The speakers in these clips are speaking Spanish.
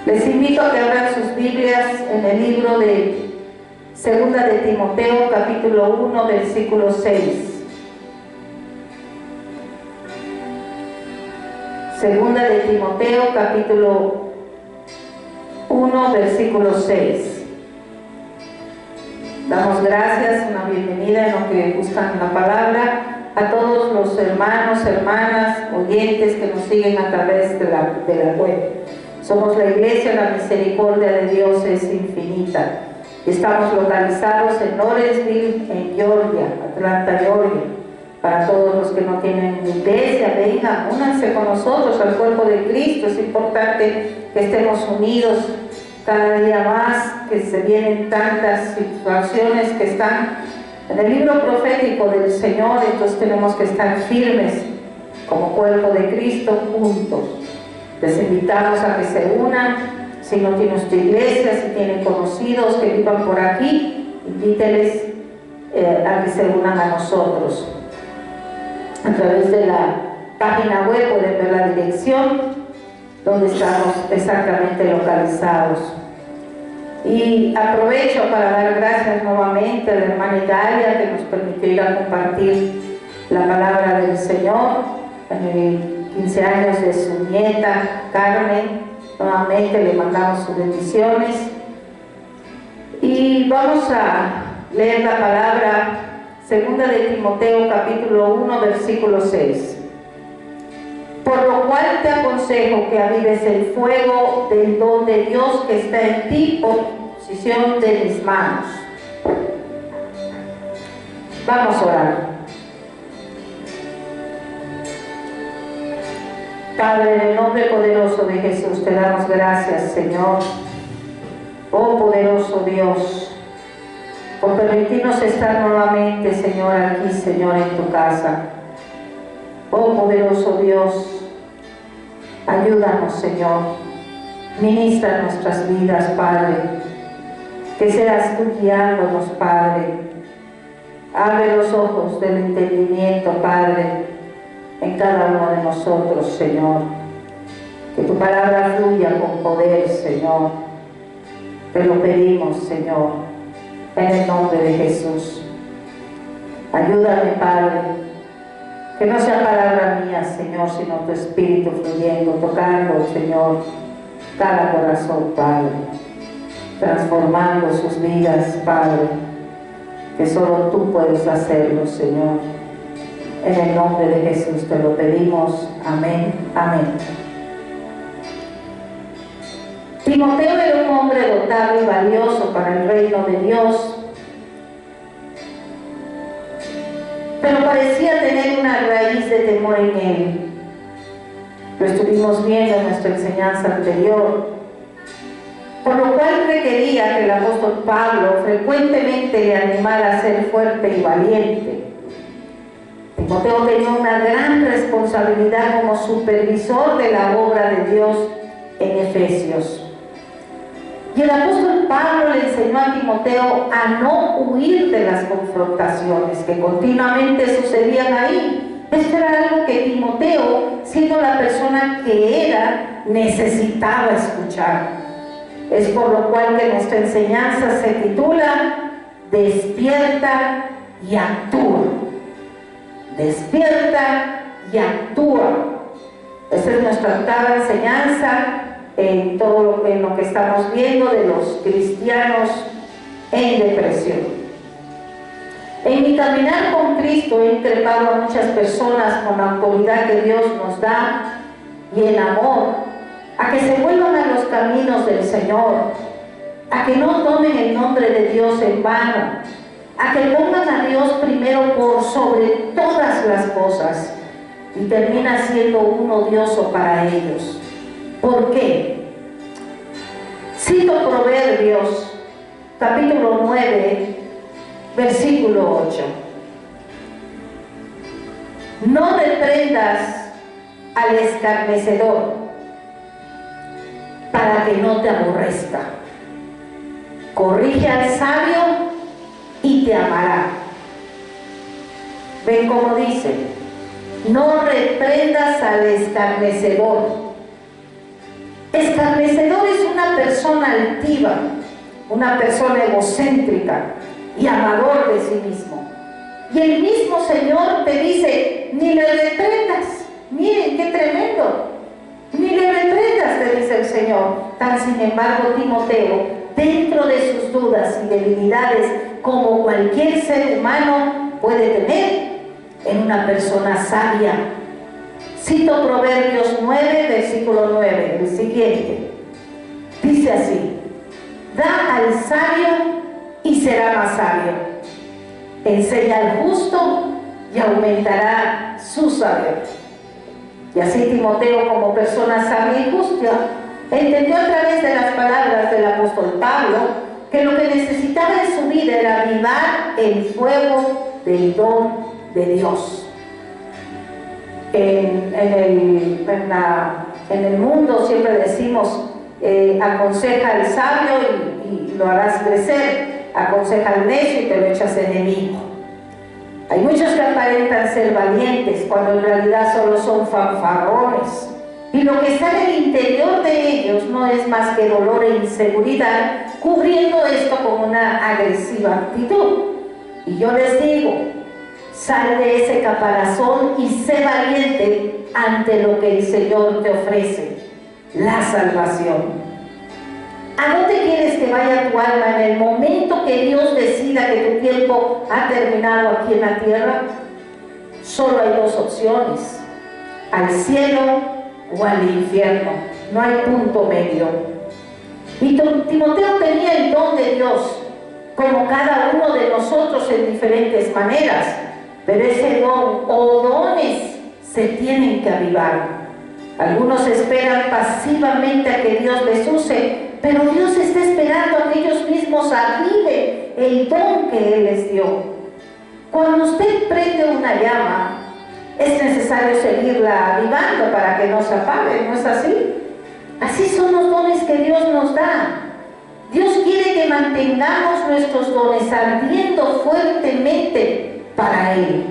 Les invito a que abran sus Biblias en el libro de Segunda de Timoteo, capítulo 1, versículo 6. Segunda de Timoteo, capítulo 1, versículo 6. Damos gracias, una bienvenida en lo que buscan la palabra a todos los hermanos, hermanas, oyentes que nos siguen a través de la web. Somos la Iglesia, la misericordia de Dios es infinita. Estamos localizados en Lawrenceville, en Georgia, Atlanta, Georgia. Para todos los que no tienen iglesia, vengan, únanse con nosotros al cuerpo de Cristo. Es importante que estemos unidos cada día más, que se vienen tantas situaciones que están en el libro profético del Señor. Entonces tenemos que estar firmes como cuerpo de Cristo juntos. Les invitamos a que se unan. Si no tiene usted iglesia, si tienen conocidos que vivan por aquí, invíteles a que se unan a nosotros. A través de la página web pueden ver la dirección donde estamos exactamente localizados. Y aprovecho para dar gracias nuevamente a la hermana Italia que nos permitió ir a compartir la palabra del Señor en el 15 años de su nieta Carmen. Nuevamente le mandamos sus bendiciones y vamos a leer la palabra Segunda de Timoteo capítulo 1 versículo 6. Por lo cual te aconsejo que avives el fuego del don de Dios que está en ti por posición de mis manos. Vamos a orar. Padre, en el nombre poderoso de Jesús, te damos gracias, Señor. Oh poderoso Dios, por permitirnos estar nuevamente, Señor, aquí, Señor, en tu casa. Oh poderoso Dios, ayúdanos, Señor. Ministra nuestras vidas, Padre. Que seas tú guiándonos, Padre. Abre los ojos del entendimiento, Padre, en cada uno de nosotros, Señor. Que tu palabra fluya con poder, Señor. Te lo pedimos, Señor, en el nombre de Jesús. Ayúdame, Padre, que no sea palabra mía, Señor, sino tu Espíritu fluyendo, tocando, Señor, cada corazón, Padre, transformando sus vidas, Padre, que solo tú puedes hacerlo, Señor. En el nombre de Jesús te lo pedimos. Amén. Amén. Timoteo era un hombre dotado y valioso para el reino de Dios, pero parecía tener una raíz de temor en él. Lo estuvimos viendo en nuestra enseñanza anterior, por lo cual requería que el apóstol Pablo frecuentemente le animara a ser fuerte y valiente. Timoteo tenía una gran responsabilidad como supervisor de la obra de Dios en Efesios. Y el apóstol Pablo le enseñó a Timoteo a no huir de las confrontaciones que continuamente sucedían ahí. Esto era algo que Timoteo, siendo la persona que era, necesitaba escuchar. Es por lo cual que nuestra enseñanza se titula Despierta y actúa. Despierta y actúa. Esa es nuestra octava enseñanza en todo lo que estamos viendo de los cristianos en depresión. En mi caminar con Cristo he increpado a muchas personas con la autoridad que Dios nos da y en amor a que se vuelvan a los caminos del Señor, a que no tomen el nombre de Dios en vano, a que pongan a Dios primero por sobre todas las cosas y termina siendo un odioso para ellos. ¿Por qué? Cito Proverbios capítulo 9 versículo 8. No reprendas al escarnecedor para que no te aborrezca. Corrige al sabio y te amará. Ven como dice, no reprendas al escarnecedor. Escarnecedor es una persona altiva, una persona egocéntrica y amador de sí mismo. Y el mismo Señor te dice, ni le reprendas. Miren qué tremendo. Ni le reprendas, te dice el Señor. Tan sin embargo, Timoteo, dentro de sus dudas y debilidades, como cualquier ser humano puede tener, en una persona sabia. Cito Proverbios 9, versículo 9, el siguiente. Dice así: da al sabio y será más sabio. Enseña al justo y aumentará su saber. Y así Timoteo, como persona sabia y justa, entendió a través de las palabras del apóstol Pablo que lo que necesitaba en su vida era avivar el fuego del don de Dios. En el mundo siempre decimos, aconseja al sabio y lo harás crecer, aconseja al necio y te lo echas enemigo. Hay muchos que aparentan ser valientes cuando en realidad solo son fanfarrones, y lo que está en el interior de ellos no es más que dolor e inseguridad, cubriendo esto con una agresiva actitud. Y yo les digo, sal de ese caparazón y sé valiente ante lo que el Señor te ofrece, la salvación. ¿A dónde quieres que vaya tu alma en el momento que Dios decida que tu tiempo ha terminado aquí en la tierra? Solo hay dos opciones: al cielo o al infierno. No hay punto medio. Y Timoteo tenía el don de Dios, como cada uno de nosotros en diferentes maneras, pero ese don o dones se tienen que avivar. Algunos esperan pasivamente a que Dios les use, pero Dios está esperando a que ellos mismos aviven el don que Él les dio. Cuando usted prende una llama, es necesario seguirla avivando para que no se apague, ¿no es así? Así son los dones que Dios nos da. Dios quiere que mantengamos nuestros dones ardiendo fuertemente para Él.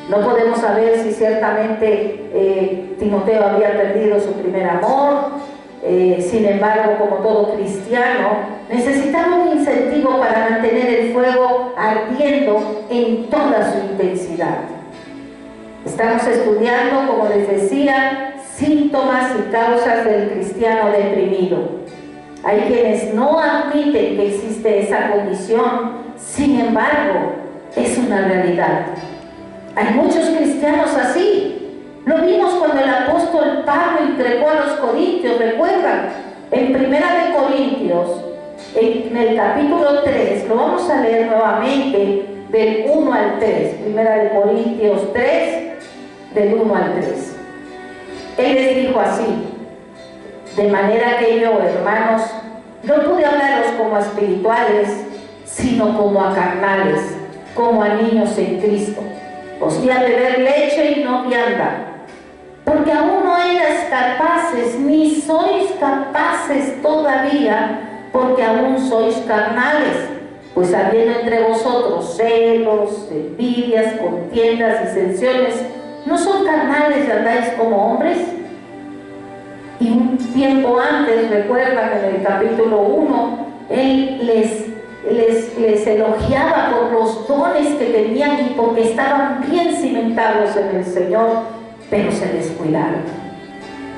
No podemos saber si ciertamente Timoteo había perdido su primer amor. Sin embargo, como todo cristiano, necesitaba un incentivo para mantener el fuego ardiendo en toda su intensidad. Estamos estudiando, como les decía, síntomas y causas del cristiano deprimido. Hay quienes no admiten que existe esa condición, sin embargo, es una realidad. Hay muchos cristianos así. Lo vimos cuando el apóstol Pablo entregó a los corintios, ¿recuerdan? En 1 Corintios, en el capítulo 3, lo vamos a leer nuevamente del 1 al 3. 1 Corintios 3, del 1 al 3. Él les dijo así: de manera que yo, hermanos, no pude hablaros como a espirituales, sino como a carnales, como a niños en Cristo. Os di a beber leche y no vianda, porque aún no erais capaces, ni sois capaces todavía, porque aún sois carnales. Pues habiendo entre vosotros celos, envidias, contiendas, disensiones, ¿no son carnales y andáis como hombres? Y un tiempo antes, recuerdan, en el capítulo 1, él les elogiaba por los dones que tenían y porque estaban bien cimentados en el Señor, pero se descuidaron.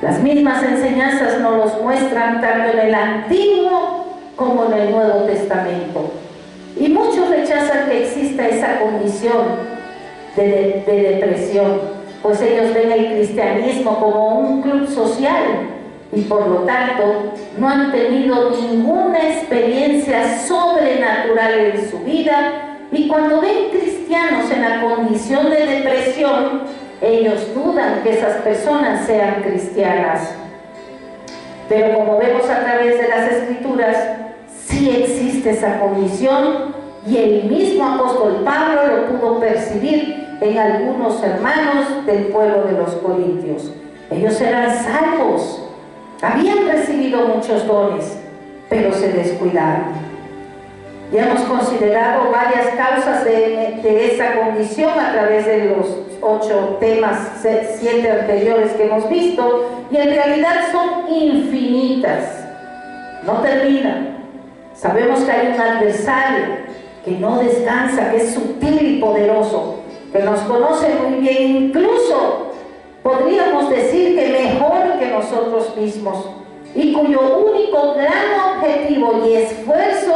Las mismas enseñanzas nos los muestran tanto en el Antiguo como en el Nuevo Testamento. Y muchos rechazan que exista esa condición de depresión, pues ellos ven el cristianismo como un club social y por lo tanto no han tenido ninguna experiencia sobrenatural en su vida, y cuando ven cristianos en la condición de depresión, ellos dudan que esas personas sean cristianas. Pero como vemos a través de las Escrituras, sí existe esa condición, y el mismo apóstol Pablo lo pudo percibir en algunos hermanos del pueblo de los Corintios. Ellos eran salvos, habían recibido muchos dones, pero se descuidaron. Ya hemos considerado varias causas de esa condición a través de los 8 temas, 7 anteriores que hemos visto, y en realidad son infinitas. no termina. Sabemos que hay un adversario que no descansa, que es sutil y poderoso, que nos conoce muy bien, incluso podríamos decir que mejor que nosotros mismos, y cuyo único gran objetivo y esfuerzo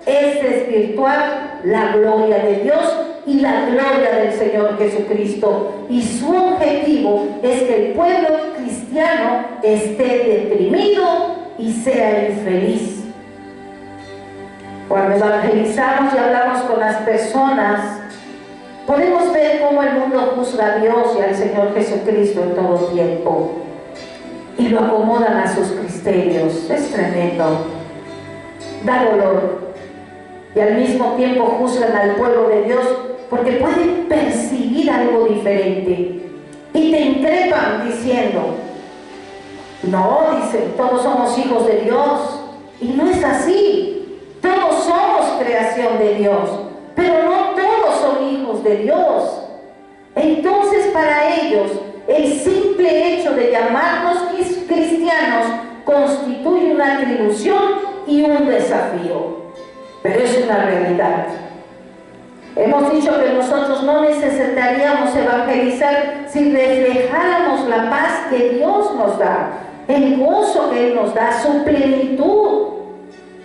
es desvirtuar la gloria de Dios y la gloria del Señor Jesucristo. Y su objetivo es que el pueblo cristiano esté deprimido y sea infeliz. Cuando evangelizamos y hablamos con las personas, podemos ver cómo el mundo juzga a Dios y al Señor Jesucristo en todo tiempo y lo acomodan a sus criterios. Es tremendo, da dolor. Y al mismo tiempo juzgan al pueblo de Dios porque pueden percibir algo diferente y te increpan diciendo, no, dicen, todos somos hijos de Dios, y no es así. Todos somos creación de Dios, pero no todos son hijos de Dios. Entonces, para ellos, el simple hecho de llamarnos cristianos constituye una atribución y un desafío. Pero es una realidad. Hemos dicho que nosotros no necesitaríamos evangelizar si reflejáramos la paz que Dios nos da, el gozo que Él nos da, su plenitud.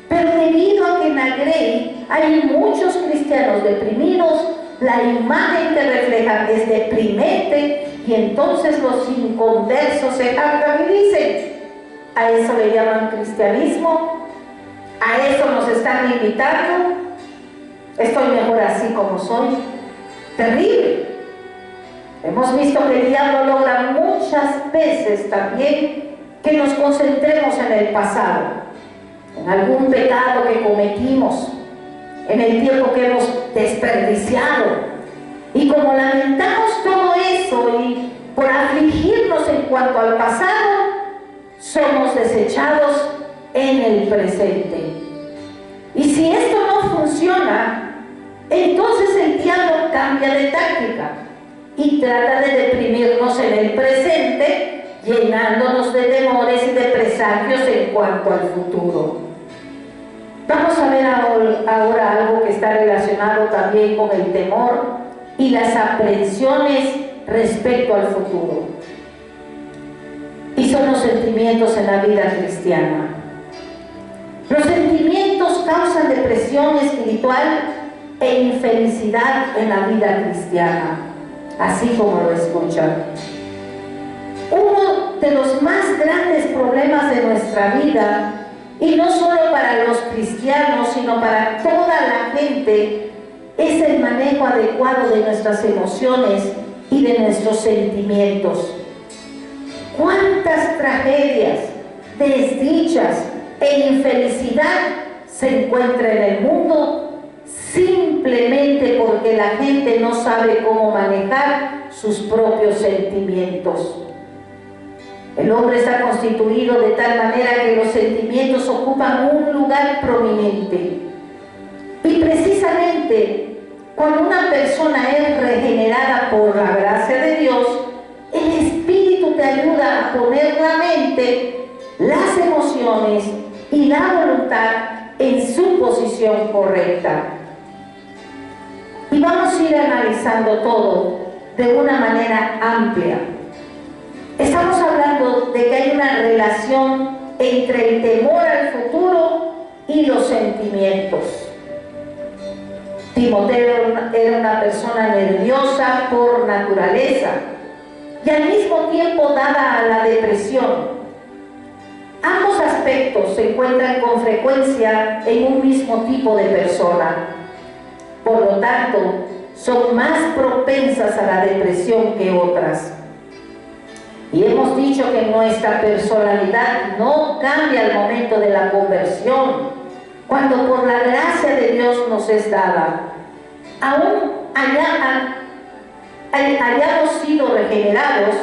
Pero debido a que en la Grey hay muchos cristianos deprimidos, la imagen que reflejan es deprimente, y entonces los inconversos se jactan y dicen, ¿a eso le llaman cristianismo? ¿A eso nos están invitando? Estoy mejor así como soy. Terrible. Hemos visto que el diablo logra muchas veces también que nos concentremos en el pasado, en algún pecado que cometimos, en el tiempo que hemos desperdiciado. Y como lamentamos todo eso y por afligirnos en cuanto al pasado, somos desechados en el presente. Y si esto no funciona, entonces el diablo cambia de táctica y trata de deprimirnos en el presente, llenándonos de temores y de presagios en cuanto al futuro. Vamos a ver ahora algo que está relacionado también con el temor y las aprensiones respecto al futuro. Y son los sentimientos en la vida cristiana. Los sentimientos causan depresión espiritual e infelicidad en la vida cristiana, así como lo escuchan. Uno de los más grandes problemas de nuestra vida, y no solo para los cristianos, sino para toda la gente, es el manejo adecuado de nuestras emociones y de nuestros sentimientos. ¿Cuántas tragedias, desdichas e infelicidad se encuentra en el mundo simplemente porque la gente no sabe cómo manejar sus propios sentimientos? El hombre está constituido de tal manera que los sentimientos ocupan un lugar prominente. Y precisamente cuando una persona es regenerada por la gracia de Dios, el Espíritu te ayuda a poner la mente, las emociones y la voluntad en su posición correcta. Y vamos a ir analizando todo de una manera amplia. Estamos hablando de que hay una relación entre el temor al futuro y los sentimientos. Timoteo era una persona nerviosa por naturaleza y al mismo tiempo dada a la depresión. Ambos aspectos se encuentran con frecuencia en un mismo tipo de persona. Por lo tanto, son más propensas a la depresión que otras. Y hemos dicho que nuestra personalidad no cambia al momento de la conversión, cuando por la gracia de Dios nos es dada. Aún hayamos sido regenerados,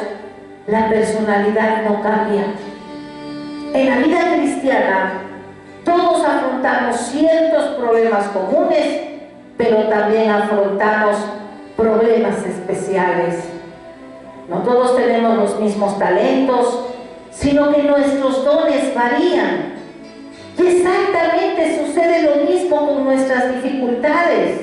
la personalidad no cambia. En la vida cristiana, todos afrontamos ciertos problemas comunes, pero también afrontamos problemas especiales. No todos tenemos los mismos talentos, sino que nuestros dones varían. Y exactamente sucede lo mismo con nuestras dificultades.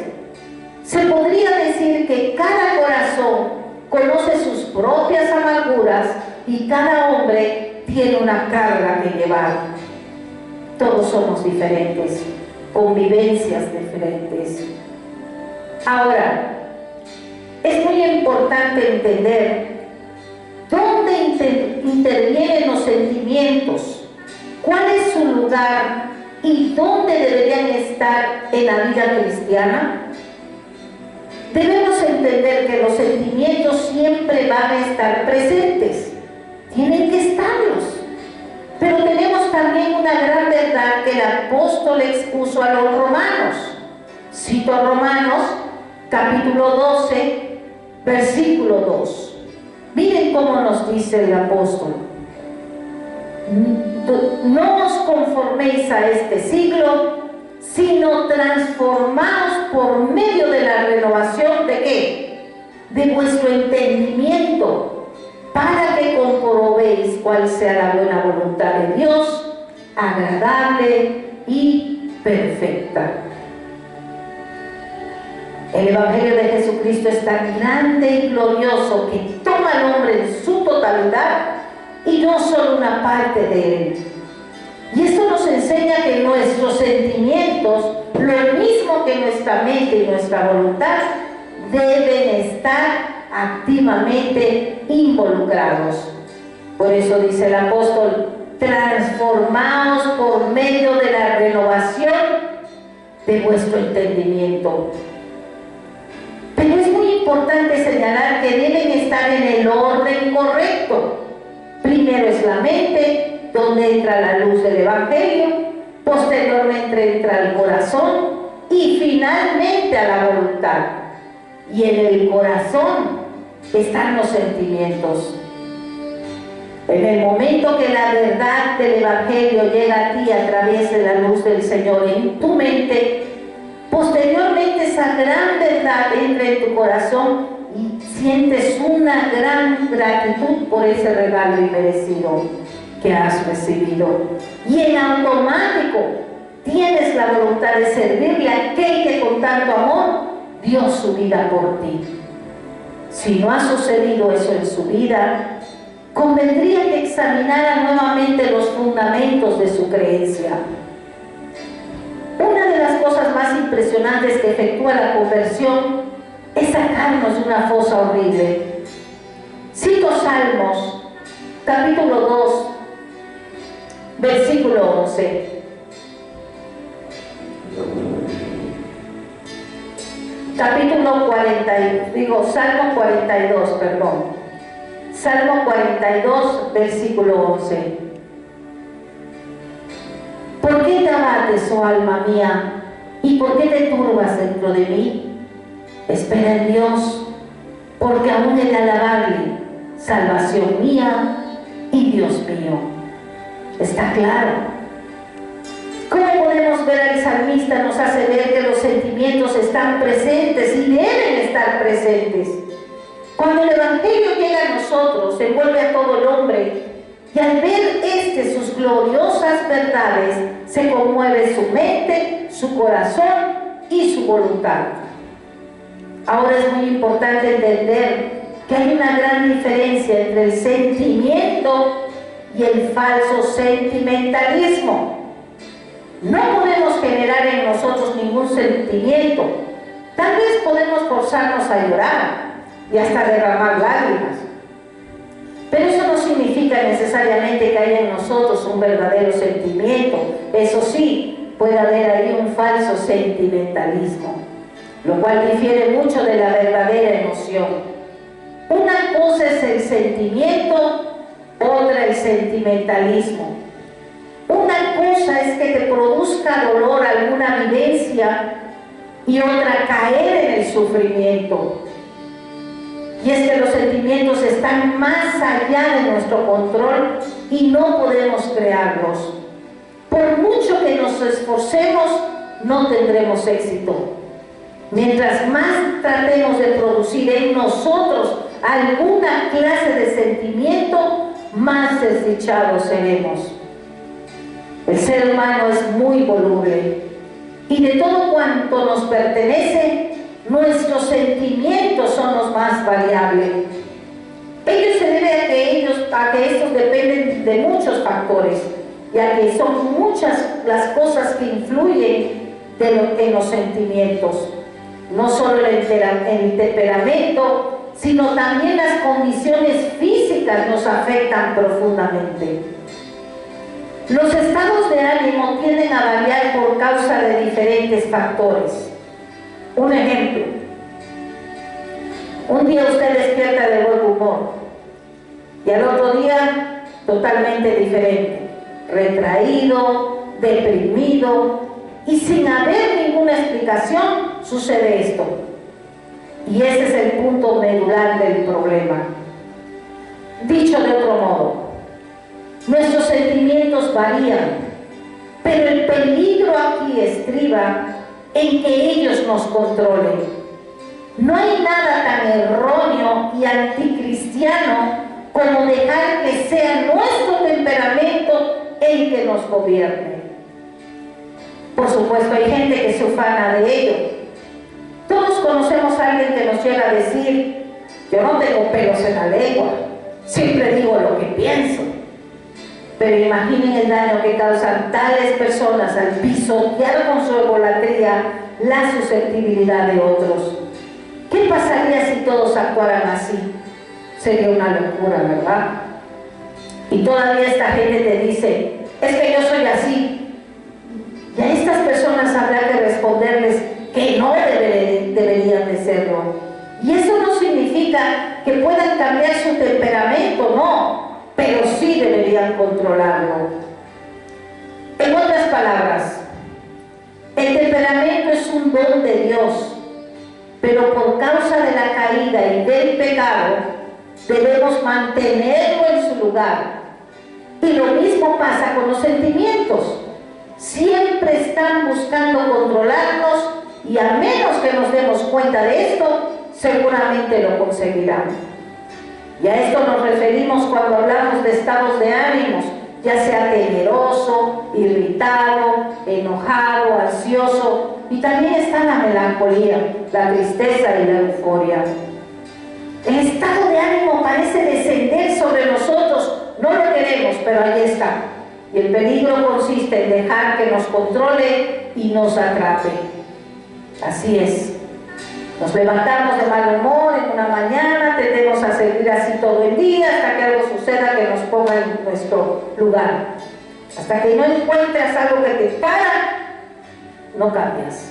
Se podría decir que cada corazón conoce sus propias amarguras y cada hombre tiene una carga que llevar. Todos somos diferentes, convivencias diferentes. Ahora, es muy importante entender dónde intervienen los sentimientos, cuál es su lugar y dónde deberían estar en la vida cristiana. Debemos entender que los sentimientos siempre van a estar presentes, tienen que estarlos. Pero tenemos también una gran verdad que el apóstol expuso a los romanos. Cito a Romanos, capítulo 12, versículo 2. Miren cómo nos dice el apóstol. No os conforméis a este siglo, sino transformaos por medio de la renovación ¿de qué? De vuestro entendimiento, para que comprobéis cuál sea la buena voluntad de Dios, agradable y perfecta. El Evangelio de Jesucristo es tan grande y glorioso que toma al hombre en su totalidad y no solo una parte de él. Y esto nos enseña que nuestros sentimientos, lo mismo que nuestra mente y nuestra voluntad, deben estar activamente involucrados. Por eso dice el apóstol, transformaos por medio de la renovación de vuestro entendimiento. Pero es muy importante señalar que deben estar en el orden correcto. Primero es la mente, donde entra la luz del Evangelio, posteriormente entra el corazón y finalmente a la voluntad. Y en el corazón están los sentimientos. En el momento que la verdad del Evangelio llega a ti a través de la luz del Señor en tu mente, posteriormente esa gran verdad entra en tu corazón y sientes una gran gratitud por ese regalo inmerecido que has recibido. Y en automático tienes la voluntad de servirle a aquel que con tanto amor dio su vida por ti. Si no ha sucedido eso en su vida, convendría que examinara nuevamente los fundamentos de su creencia. Una de las cosas más impresionantes que efectúa la conversión es sacarnos de una fosa horrible. Cito Salmos, capítulo 2, versículo 11. Salmo 42, perdón. Salmo 42, versículo 11. ¿Por qué te abates, oh alma mía? ¿Y por qué te turbas dentro de mí? Espera en Dios, porque aún he de alabarle, salvación mía y Dios mío. Está claro. ¿Cómo podemos ver al salmista? Nos hace ver que los sentimientos están presentes y deben estar presentes. Cuando el Evangelio llega a nosotros, se envuelve a todo el hombre, y al ver sus gloriosas verdades, se conmueve su mente, su corazón y su voluntad. Ahora es muy importante entender que hay una gran diferencia entre el sentimiento y el falso sentimentalismo. No podemos generar en nosotros ningún sentimiento. Tal vez podemos forzarnos a llorar y hasta derramar lágrimas. Pero eso no significa necesariamente que haya en nosotros un verdadero sentimiento. Eso sí, puede haber ahí un falso sentimentalismo, lo cual difiere mucho de la verdadera emoción. Una cosa es el sentimiento, otra el sentimentalismo. Una cosa es que te produzca dolor alguna vivencia y otra caer en el sufrimiento. Y es que los sentimientos están más allá de nuestro control y no podemos crearlos. Por mucho que nos esforcemos, no tendremos éxito. Mientras más tratemos de producir en nosotros alguna clase de sentimiento, más desdichados seremos. El ser humano es muy voluble y de todo cuanto nos pertenece, nuestros sentimientos son los más variables. Ello se debe a que estos dependen de muchos factores, ya que son muchas las cosas que influyen en los sentimientos. No solo el temperamento, sino también las condiciones físicas nos afectan profundamente. Los estados de ánimo tienden a variar por causa de diferentes factores. Un ejemplo: un día usted despierta de buen humor y al otro día totalmente diferente, retraído, deprimido, y sin haber ninguna explicación sucede esto. Y ese es el punto medular del problema. Dicho de otro modo, nuestros sentimientos varían, pero el peligro aquí estriba en que ellos nos controlen. No hay nada tan erróneo y anticristiano como dejar que sea nuestro temperamento el que nos gobierne. Por supuesto, hay gente que se ufana de ello. Todos conocemos a alguien que nos llega a decir: yo no tengo pelos en la lengua, siempre digo lo que pienso. Pero imaginen el daño que causan tales personas al pisotear con su egolatría la susceptibilidad de otros. ¿Qué pasaría si todos actuaran así? Sería una locura, ¿verdad? Y todavía esta gente te dice: es que yo soy así. Y a estas personas habrá que responderles que no deberían de serlo. Y eso no significa que puedan cambiar su temperamento, no, pero sí deberían controlarlo. En otras palabras, el temperamento es un don de Dios, pero por causa de la caída y del pecado, debemos mantenerlo en su lugar. Y lo mismo pasa con los sentimientos. Siempre están buscando controlarnos y a menos que nos demos cuenta de esto, seguramente lo conseguirán. Y a esto nos referimos cuando hablamos de estados de ánimos, ya sea temeroso, irritado, enojado, ansioso, y también está la melancolía, la tristeza y la euforia. El estado de ánimo parece descender sobre nosotros, no lo queremos, pero ahí está. Y el peligro consiste en dejar que nos controle y nos atrape. Así es. Nos levantamos de mal humor en una mañana, tendemos a seguir así todo el día hasta que algo suceda que nos ponga en nuestro lugar. Hasta que no encuentras algo que te para, no cambias.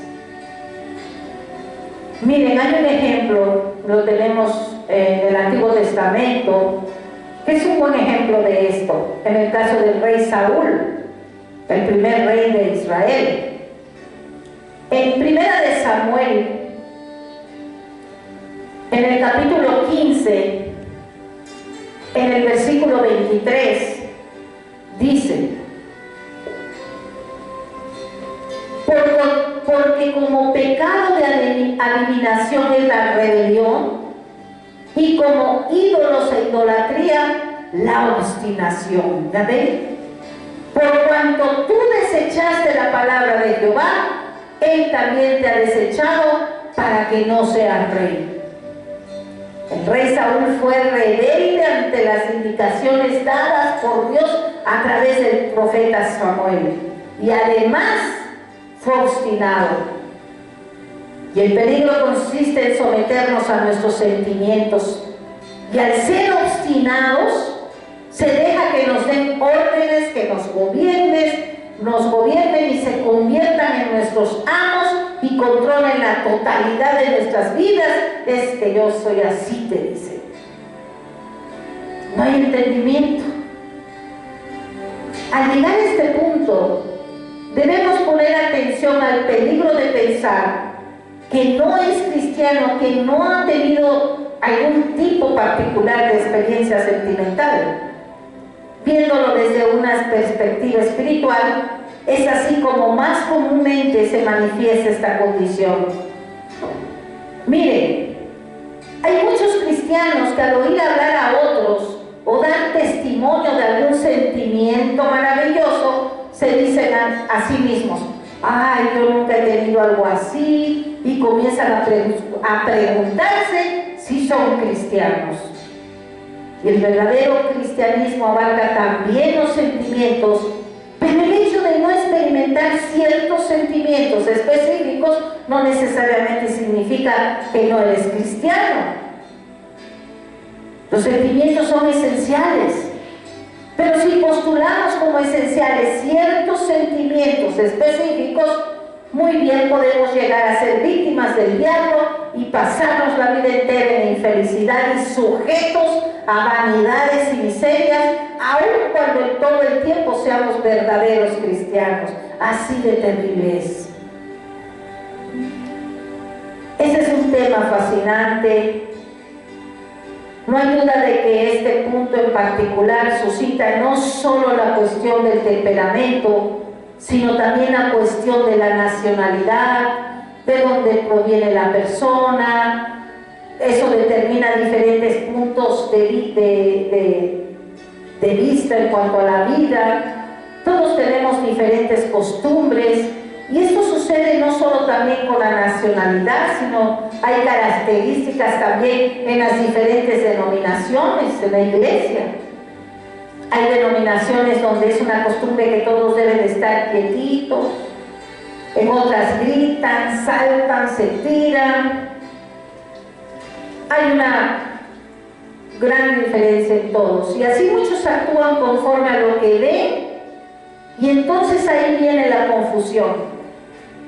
Miren, hay un ejemplo, lo tenemos en el Antiguo Testamento, que es un buen ejemplo de esto, en el caso del rey Saúl, el primer rey de Israel. En Primera de Samuel, en el capítulo 15, en el versículo 23, dice: porque como pecado de adivinación es la rebelión, y como ídolos e idolatría, la obstinación. ¿Ya ven? Por cuanto tú desechaste la palabra de Jehová, Él también te ha desechado para que no seas rey. El rey Saúl fue rebelde ante las indicaciones dadas por Dios a través del profeta Samuel. Y además fue obstinado. Y el peligro consiste en someternos a nuestros sentimientos. Y al ser obstinados, se deja que nos den órdenes, que nos gobiernen y se conviertan en nuestros amos y controlen la totalidad de nuestras vidas. Es que yo soy así, te dice. No hay entendimiento. Al llegar a este punto, debemos poner atención al peligro de pensar que no es cristiano, que no ha tenido algún tipo particular de experiencia sentimental. Viéndolo desde una perspectiva espiritual, es así como más comúnmente se manifiesta esta condición. Miren, hay muchos cristianos que al oír hablar a otros o dar testimonio de algún sentimiento maravilloso, se dicen a sí mismos: ay, yo nunca he tenido algo así, y comienzan a preguntarse si son cristianos. Y el verdadero cristianismo abarca también los sentimientos, pero el hecho de no experimentar ciertos sentimientos específicos no necesariamente significa que no eres cristiano. Los sentimientos son esenciales, pero si postulamos como esenciales ciertos sentimientos específicos, muy bien podemos llegar a ser víctimas del diablo y pasarnos la vida entera en infelicidad y sujetos a vanidades y miserias, aun cuando todo el tiempo seamos verdaderos cristianos. Así de terrible es. Ese es un tema fascinante. No hay duda de que este punto en particular suscita no solo la cuestión del temperamento, sino también la cuestión de la nacionalidad, de dónde proviene la persona. Eso determina diferentes puntos de vista en cuanto a la vida. Todos tenemos diferentes costumbres, y esto sucede no solo también con la nacionalidad, sino hay características también en las diferentes denominaciones de la iglesia. Hay denominaciones donde es una costumbre que todos deben de estar quietitos, en otras gritan, saltan, se tiran. Hay una gran diferencia en todos, y así muchos actúan conforme a lo que ven, y entonces ahí viene la confusión.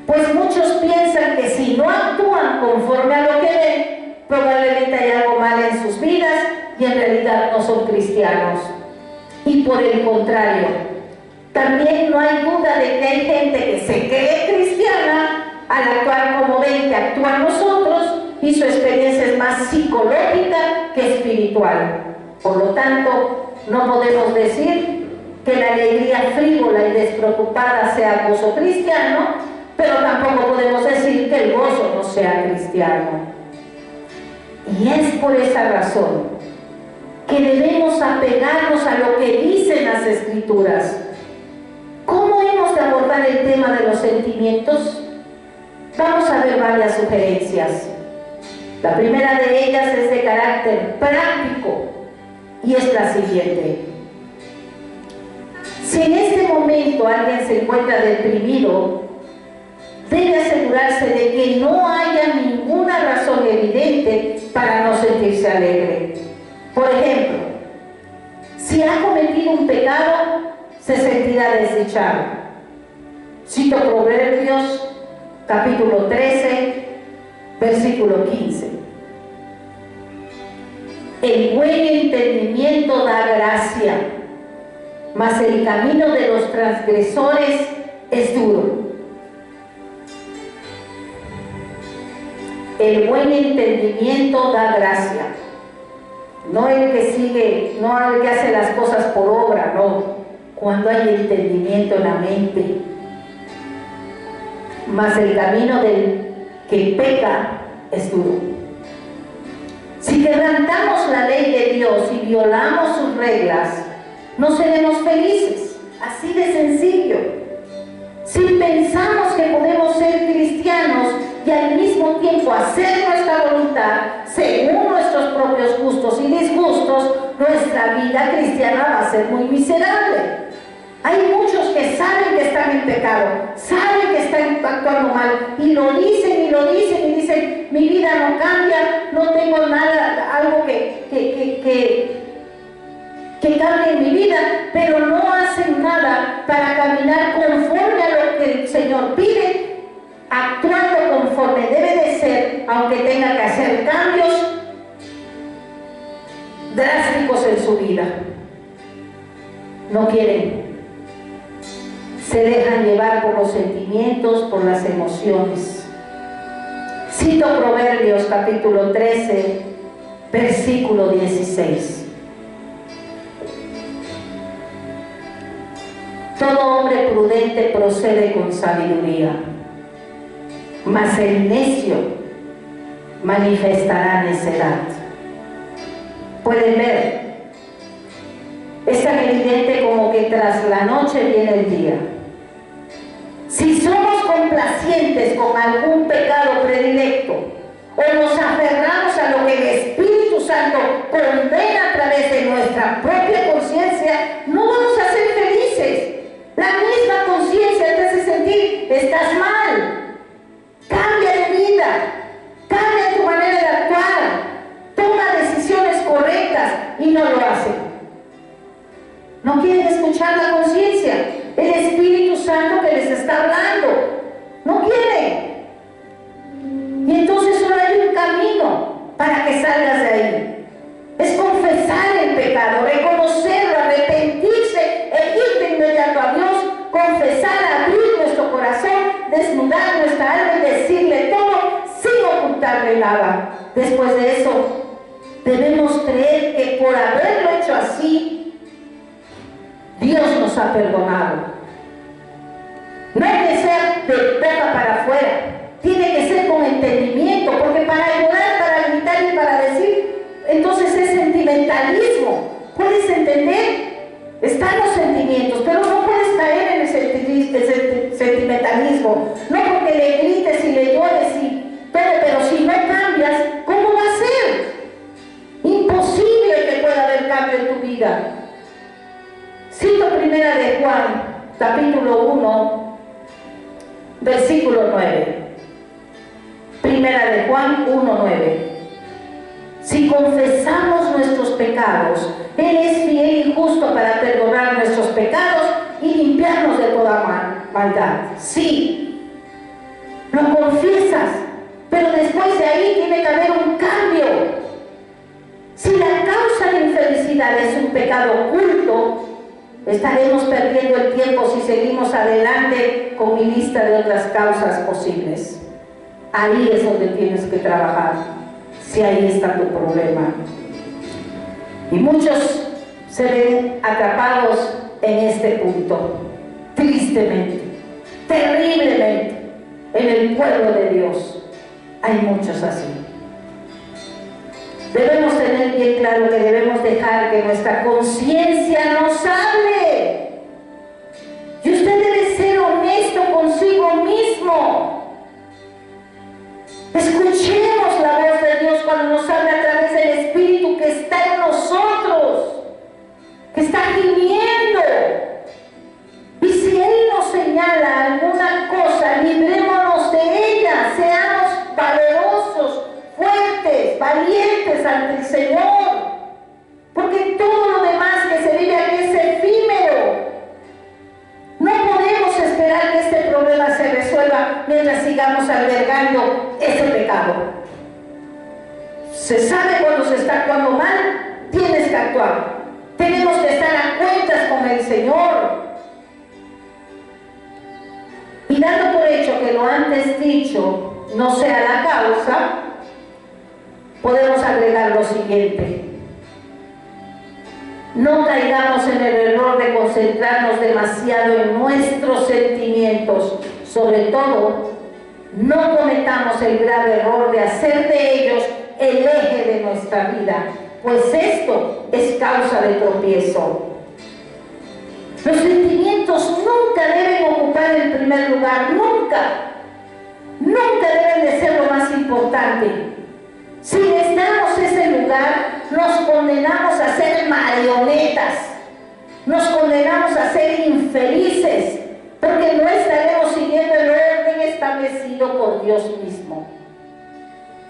Pues muchos piensan que si no actúan conforme a lo que ven, probablemente hay algo mal en sus vidas y en realidad no son cristianos. Y por el contrario, también no hay duda de que hay gente que se cree cristiana al actuar como ven que actúan nosotros, y su experiencia es más psicológica que espiritual. Por lo tanto, no podemos decir que la alegría frívola y despreocupada sea gozo cristiano, pero tampoco podemos decir que el gozo no sea cristiano. Y es por esa razón que debemos apegarnos a lo que dicen las Escrituras. ¿Cómo hemos de abordar el tema de los sentimientos? Vamos a ver varias sugerencias. La primera de ellas es de carácter práctico, y es la siguiente: si en este momento alguien se encuentra deprimido, debe asegurarse de que no haya ninguna razón evidente para no sentirse alegre. Por ejemplo, si ha cometido un pecado, se sentirá desdichado. Cito Proverbios, capítulo 13, versículo 15. El buen entendimiento da gracia, mas el camino de los transgresores es duro. El buen entendimiento da gracia. No el que sigue, no el que hace las cosas por obra, no. Cuando hay entendimiento en la mente. Mas el camino del que peca es duro. Si quebrantamos la ley de Dios y violamos sus reglas, no seremos felices. Así de sencillo. Si pensamos que podemos ser cristianos y al mismo tiempo hacer nuestra voluntad según nuestros propios gustos y disgustos, nuestra vida cristiana va a ser muy miserable. Hay muchos que saben que están en pecado, saben que están actuando mal, y lo dicen y lo dicen y dicen: mi vida no cambia, no tengo nada, algo que cambie en mi vida, pero no hacen nada para caminar conforme a lo que el Señor pide, actuando conforme debe de ser, aunque tenga que hacer cambios drásticos en su vida. No quieren. Se dejan llevar por los sentimientos, por las emociones. Cito Proverbios capítulo 13, versículo 16. Todo hombre prudente procede con sabiduría, mas el necio manifestará necedad. Pueden ver, es tan evidente como que tras la noche viene el día. complacientes con algún pecado predilecto o nos aferramos a lo que el Espíritu Santo condena a través de nuestra propia conciencia, no vamos a ser felices. La misma conciencia te hace sentir, estás mal. Cambia de vida, cambia tu manera de actuar, toma decisiones correctas y no lo hacen. No quieren escuchar la conciencia, el Espíritu Santo que les está hablando. No quieren. Y entonces solo hay un camino para que salgas de ahí. Es confesar el pecado, reconocerlo, arrepentirse e ir de inmediato a Dios, confesar, abrir nuestro corazón, desnudar nuestra alma y decirle todo sin ocultarle nada. Después de eso, debemos creer que por haberlo hecho así, Dios nos ha perdonado. No hay que ser de boca para afuera, tiene que ser con entendimiento, porque para llorar, para gritar y para decir, entonces es sentimentalismo. ¿Puedes entender? Están los sentimientos, pero no puedes caer en el sentimentalismo. No porque le grites y le llores y todo, pero si no cambias, ¿cómo va a ser? Imposible que pueda haber cambio en tu vida. Cito primera de Juan, capítulo 1, versículo 9. Primera de Juan 1:9. Si confesamos nuestros pecados, Él es fiel y justo para perdonar nuestros pecados y limpiarnos de toda maldad. Sí, lo confiesas, pero después de ahí tiene que haber un cambio. Si la causa de infelicidad es un pecado oculto, estaremos perdiendo el tiempo si seguimos adelante con mi lista de otras causas posibles. Ahí es donde tienes que trabajar, si ahí está tu problema. Y muchos se ven atrapados en este punto, tristemente, terriblemente, en el pueblo de Dios. Hay muchos así. Debemos tener bien claro que debemos dejar que nuestra conciencia nos hable. Y usted debe ser honesto consigo mismo. Escuchemos la voz de Dios cuando nos habla a través del Espíritu que está en nosotros, que está gimiendo. Y si Él nos señala alguna cosa, librémonos de ella, seamos valerosos, fuertes, valientes ante el Señor, porque todo lo demás que se vive aquí es efímero. No podemos esperar que este problema se resuelva mientras sigamos albergando ese pecado. Se sabe cuando se está actuando mal, tienes que actuar. Tenemos que estar a cuentas con el Señor. Y dando por hecho que lo antes dicho no sea la causa, podemos agregar lo siguiente. No caigamos en el error de concentrarnos demasiado en nuestros sentimientos. Sobre todo, no cometamos el grave error de hacer de ellos el eje de nuestra vida, pues esto es causa de tropiezo. Los sentimientos nunca deben ocupar el primer lugar, nunca. Nunca deben de ser lo más importante. Si les damos ese lugar, nos condenamos a ser marionetas, nos condenamos a ser infelices, porque no estaremos siguiendo el orden establecido por Dios mismo.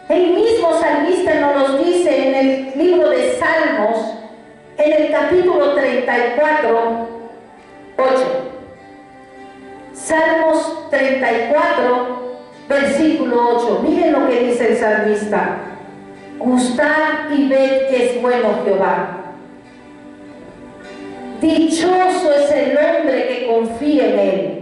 El mismo salmista nos lo dice en el libro de Salmos, en el capítulo 34, 8. Salmos 34, versículo 8. Miren lo que dice el salmista. Gustad y ved que es bueno Jehová. Dichoso es el hombre que confía en Él.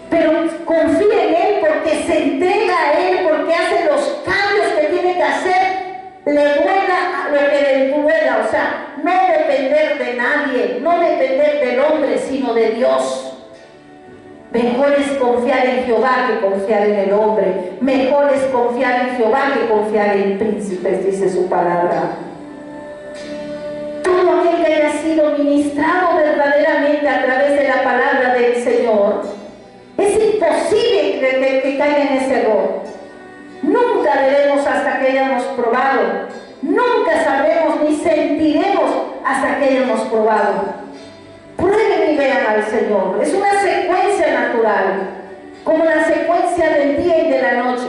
Pero confía en Él porque se entrega a Él, porque hace los cambios que tiene que hacer, le duela lo que le duela. O sea, no depender de nadie, no depender del hombre, sino de Dios. Mejor es confiar en Jehová que confiar en el hombre. Mejor es confiar en Jehová que confiar en príncipes, dice su palabra. Todo aquel que haya sido ministrado verdaderamente a través de la palabra del Señor Es imposible que caiga en ese error. Nunca veremos hasta que hayamos probado. Nunca sabremos ni sentiremos hasta que hayamos probado. Prueben y vean al Señor. Es una secuencia natural, como la secuencia del día y de la noche.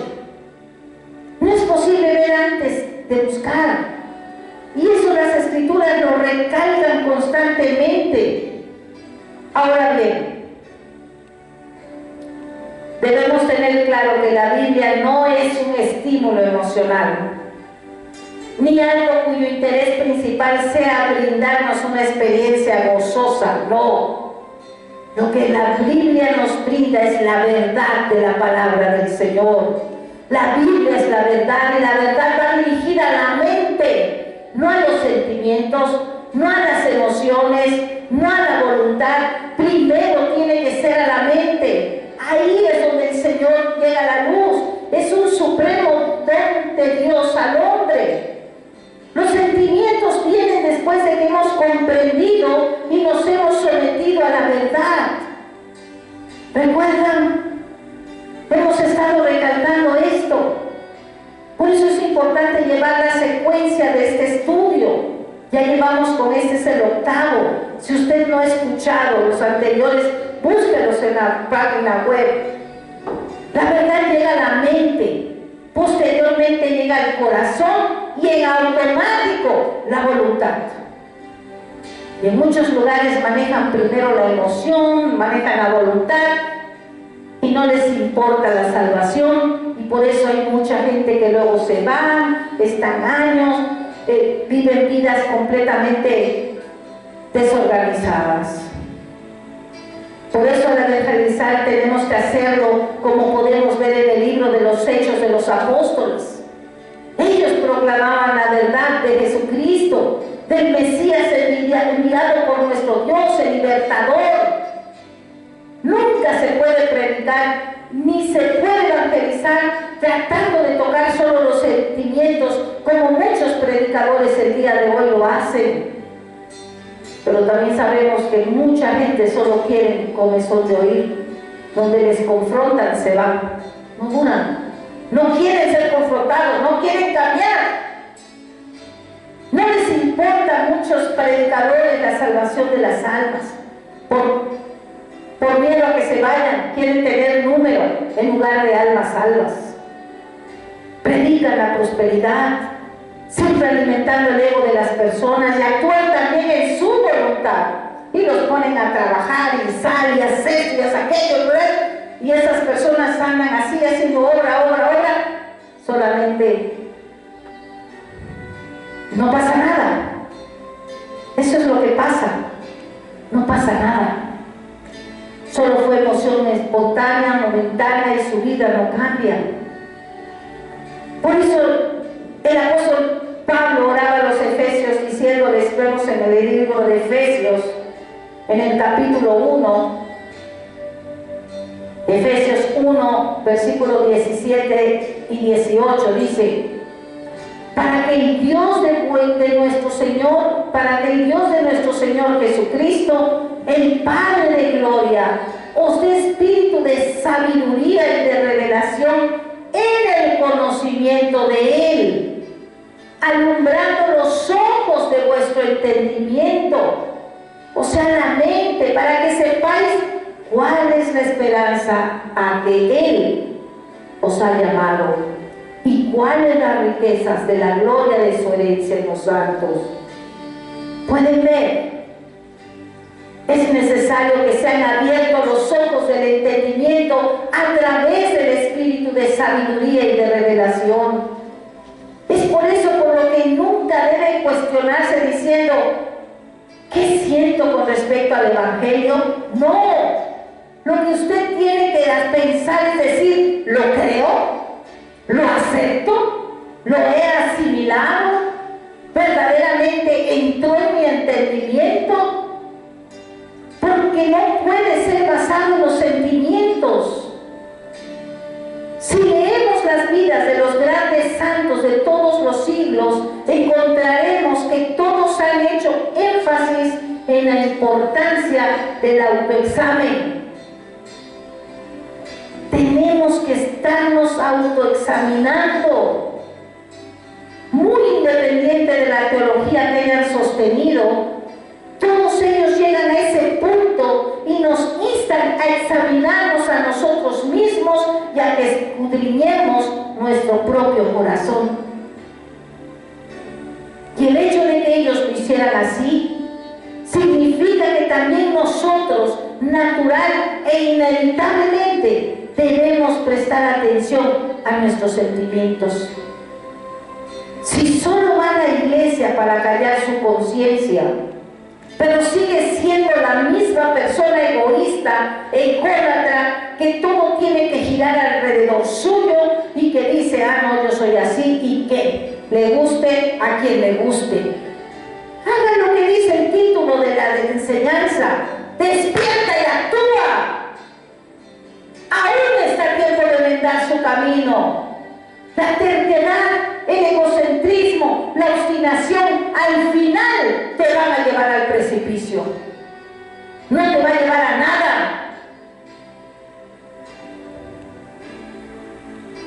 No es posible ver antes de buscar. Y eso las Escrituras lo recalcan constantemente. Ahora bien, debemos tener claro que la Biblia no es un estímulo emocional, ni algo cuyo interés principal sea brindarnos una experiencia gozosa. No. Lo que la Biblia nos brinda es la verdad de la palabra del Señor. La Biblia es la verdad, y la verdad va dirigida a la mente, no a los sentimientos, no a las emociones, no a la voluntad. Primero tiene que ser a la mente. Ahí es donde el Señor llega a la luz. Es un supremo don de Dios al hombre. Los sentimientos vienen después de que hemos comprendido y nos hemos sometido a la verdad. ¿Recuerdan? Hemos estado recalcando esto. Por eso es importante llevar la secuencia de este estudio. Ya llevamos con este, es el 8º. Si usted no ha escuchado los anteriores, búsquelos en la página web. La verdad llega a la mente, posteriormente llega al corazón y en automático la voluntad. Y en muchos lugares manejan primero la emoción, manejan la voluntad y no les importa la salvación, y por eso hay mucha gente que luego se va, están años, viven vidas completamente desorganizadas. Por eso al evangelizar tenemos que hacerlo como podemos ver en el libro de los Hechos de los Apóstoles. Ellos proclamaban la verdad de Jesucristo, del Mesías enviado por nuestro Dios, el libertador. Nunca se puede predicar ni se puede evangelizar tratando de tocar solo los sentimientos, como muchos predicadores el día de hoy lo hacen. Pero también sabemos que mucha gente solo quiere comezón de oír. Donde les confrontan se van, no duran, no quieren ser confrontados, no quieren cambiar. No les importa a muchos predicadores la salvación de las almas. Por miedo a que se vayan, quieren tener número en lugar de almas salvas. Predican la prosperidad, siempre alimentando el ego de las personas, y actúan también en su voluntad. Y los ponen a trabajar, y sal, y haz esto, y haz aquello, ¿verdad? Y esas personas andan así, haciendo obra, solamente no pasa nada. Eso es lo que pasa, no pasa nada. Solo fue emoción espontánea, momentánea, y su vida no cambia. Por eso el apóstol Pablo oraba a los efesios diciéndoles, vemos en el libro de Efesios, en el capítulo 1, Efesios 1, versículos 17 y 18, dice: para que el Dios de nuestro Señor Jesucristo, el Padre de gloria, os dé espíritu de sabiduría y de revelación en el conocimiento de Él, alumbrando los ojos de vuestro entendimiento, o sea, la mente, para que sepáis cuál es la esperanza a que Él os ha llamado y cuáles las riquezas de la gloria de su herencia en los santos. Pueden ver, es necesario que sean abiertos los ojos del entendimiento a través del espíritu de sabiduría y de revelación. Es por eso por lo que nunca debe cuestionarse diciendo: ¿qué siento con respecto al Evangelio? No, lo que usted tiene que pensar es decir: ¿lo creo? ¿Lo acepto? ¿Lo he asimilado? ¿Verdaderamente entró en mi entendimiento? Porque no puede ser basado en los sentimientos. Si leemos las vidas de los grandes santos de todos los siglos, encontraremos que todos han hecho énfasis en la importancia del autoexamen. tenemos que estarnos autoexaminando. Muy independiente de la teología que hayan sostenido, todos ellos llegan a ese punto y nos instan a examinarnos a nosotros mismos y a que escudriñemos nuestro propio corazón. Y el hecho de que ellos lo hicieran así significa que también nosotros, natural e inevitablemente, debemos prestar atención a nuestros sentimientos. Si solo va a la iglesia para callar su conciencia, pero sigue siendo la misma persona egoísta e ególatra que todo tiene que girar alrededor suyo y que dice, no, yo soy así, y que le guste a quien le guste. Haga lo que dice el título de la enseñanza: despierta y actúa. Aún está tiempo de enmendar su camino. La terquedad, el egocentrismo, la obstinación, al final te van a llevar al precipicio. No te va a llevar a nada.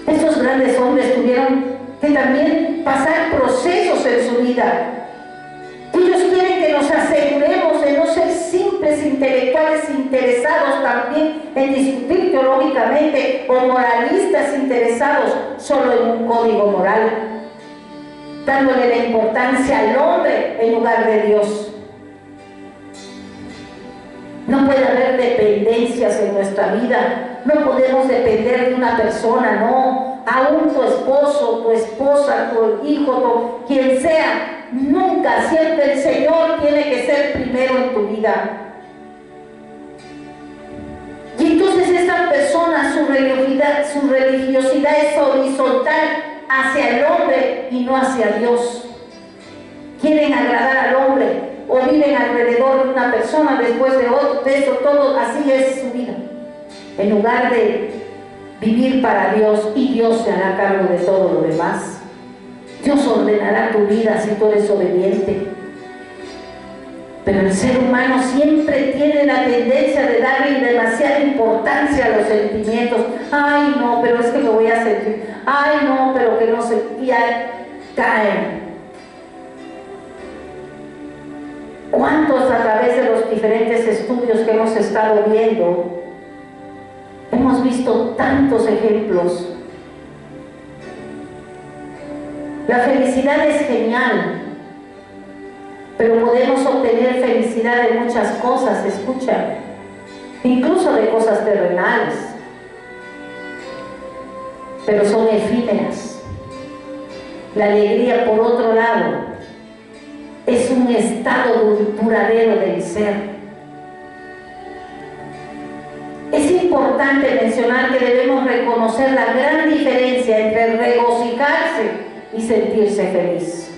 Estos grandes hombres tuvieron que también pasar procesos en su vida. Ellos quieren que nos aseguremos de no ser simples intelectuales interesados también en discutir teológicamente o moralistas interesados solo en un código moral, dándole la importancia al hombre en lugar de Dios. No puede haber dependencias en nuestra vida. No podemos depender de una persona, no. Aún tu esposo, tu esposa, tu hijo, quien sea, nunca, siempre el Señor tiene que ser primero en tu vida. Y entonces esta persona, su religiosidad es horizontal hacia el hombre y no hacia Dios. Quieren agradar al hombre o viven alrededor de una persona, después de otro, de eso, todo, así es su vida. En lugar de vivir para Dios, y Dios se hará cargo de todo lo demás. Dios ordenará tu vida si tú eres obediente. Pero el ser humano siempre tiene la tendencia de darle demasiada importancia a los sentimientos. Ay, no, pero es que me voy a sentir. Ay, no, pero que no sé. Y ahí caen. ¿Cuántos a través de los diferentes estudios que hemos estado viendo hemos visto tantos ejemplos? La felicidad es genial, pero podemos obtener felicidad de muchas cosas, escucha, incluso de cosas terrenales, pero son efímeras. La alegría, por otro lado, es un estado duradero del ser. Es importante mencionar que debemos reconocer la gran diferencia entre regocijarse y sentirse feliz.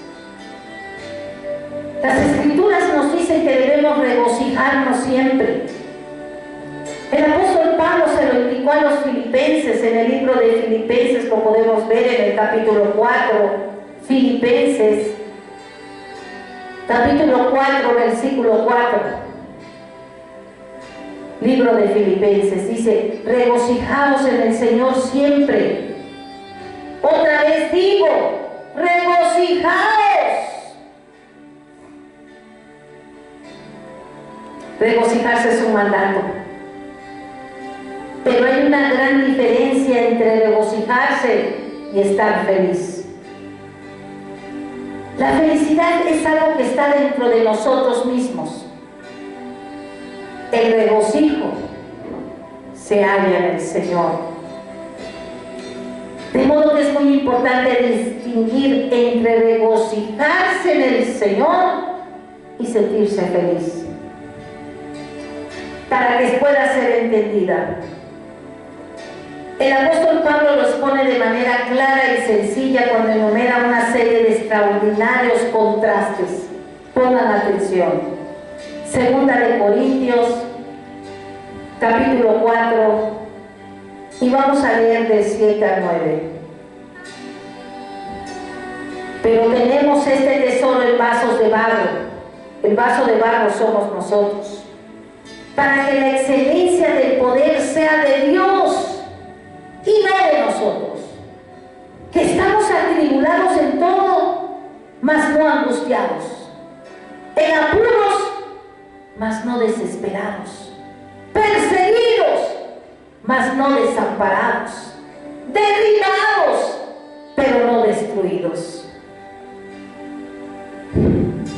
Las Escrituras nos dicen que debemos regocijarnos siempre. El apóstol Pablo se lo indicó a los filipenses en el libro de Filipenses, lo podemos ver en el capítulo 4, Filipenses, capítulo 4, versículo 4. Libro de Filipenses dice: regocijaos en el Señor siempre. Otra vez digo, regocijaos. Regocijarse es un mandato, pero hay una gran diferencia entre regocijarse y estar feliz. La felicidad es algo que está dentro de nosotros mismos. El regocijo se halla en el Señor. De modo que es muy importante distinguir entre regocijarse en el Señor y sentirse feliz, para que pueda ser entendida. El apóstol Pablo lo expone de manera clara y sencilla cuando enumera una serie de extraordinarios contrastes. Pongan atención. Segunda de Corintios, capítulo 4, y vamos a leer del 7 al 9. Pero tenemos este tesoro en vasos de barro. El vaso de barro somos nosotros, para que la excelencia del poder sea de Dios atribulados en todo, mas no angustiados, en apuros, mas no desesperados, perseguidos, mas no desamparados, derribados, pero no destruidos.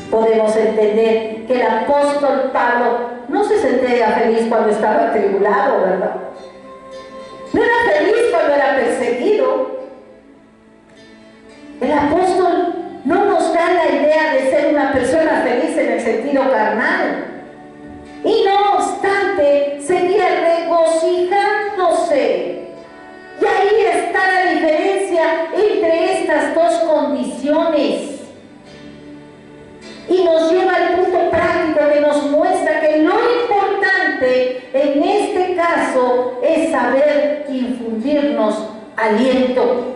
Podemos entender que el apóstol Pablo no se sentía feliz cuando estaba atribulado, ¿verdad? No era feliz cuando era perseguido. El apóstol no nos da la idea de ser una persona feliz en el sentido carnal. Y no obstante, seguía regocijándose. Y ahí está la diferencia entre estas dos condiciones. Y nos lleva al punto práctico que nos muestra que lo importante en este caso es saber infundirnos aliento.